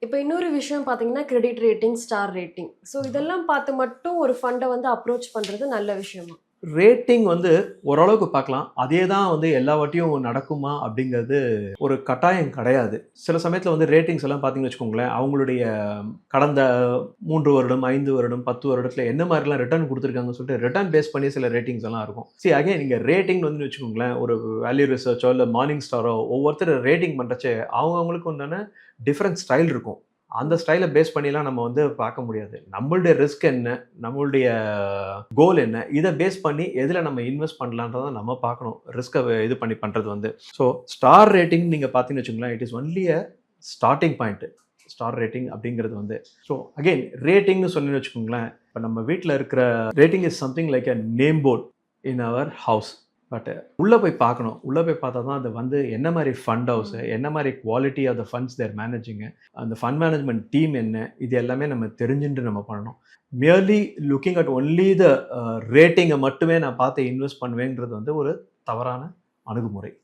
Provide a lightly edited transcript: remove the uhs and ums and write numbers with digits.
இப்ப இன்னொரு விஷயம் பார்த்தீங்கன்னா, credit rating, star rating. So இதெல்லாம் பார்த்து மட்டும் ஒரு ஃபண்ட வந்து அப்ரோச் பண்றது நல்ல விஷயமா? ரேட்டிங் வந்து ஓரளவுக்கு பார்க்கலாம். அதே தான் வந்து எல்லா வாட்டியும் நடக்குமா அப்படிங்கிறது ஒரு கட்டாயம் கிடையாது. சில சமயத்தில வந்து ரேட்டிங்ஸ் எல்லாம் பார்த்தீங்கன்னு வச்சுக்கோங்களேன், அவங்களுடைய கடந்த 3 வருடம், 5 வருடம், 10 வருடத்தில என்ன மாரிலாம் ரிட்டர்ன் குடுத்துருக்காங்கன்னு சொல்லிட்டு ரிட்டர்ன் பேஸ் பண்ணி சில ரேட்டிங்ஸ் எல்லாம் இருக்கும். அகைன் நீங்க ரேட்டிங் வந்து வச்சுக்கோங்களேன், ஒரு வேல்யூ ரிசர்ச்சோ இல்ல மார்னிங் ஸ்டாரோ ஒவ்வொருத்தர் ரேட்டிங் பண்றச்சே அவங்கவங்களுக்கு உண்டான டிஃபரண்ட் ஸ்டைல் இருக்கும். அந்த ம். ஸ்டைல பேஸ் பண்ணிலாம் நம்ம வந்து பார்க்க முடியாது. நம்மளுடைய ரிஸ்க் என்ன? நம்மளுடைய கோல் என்ன? இத பேஸ் பண்ணி எதுல நம்ம இன்வெஸ்ட் பண்ணலான்றத நம்ம பார்க்கணும். ரிஸ்க்க இது பண்ணி பண்றது வந்து. ஸோ ஸ்டார் ரேட்டிங் நீங்க பார்த்தீங்கன்னு வச்சுக்கோங்களேன், it is only a starting point. Star rating அப்படிங்கிறது வந்து. ஸோ அகைன் ரேட்டிங்ன்னு சொன்னீங்கன்னு வச்சுக்கோங்களேன், இப்ப நம்ம வீட்ல இருக்கிற rating is something like a name board in our house. But உள்ள போய் பார்க்கணும். உள்ள போய் பார்த்தா தான் அது வந்து என்ன மாரி ஃபண்ட் ஹவுஸ், ம். என்ன மாரி quality of the funds they are managing, அந்த ஃபண்ட் மேனேஜ்மென்ட் டீம் என்ன, இது எல்லாமே நம்ம தெரிஞ்சுண்டு நம்ம பண்ணணும். Merely looking at only the ரேட்டிங்க மட்டுமே நான் பார்த்து இன்வெஸ்ட் பண்ணுவேங்கிறது வந்து ஒரு தவறான அணுகுமுறை.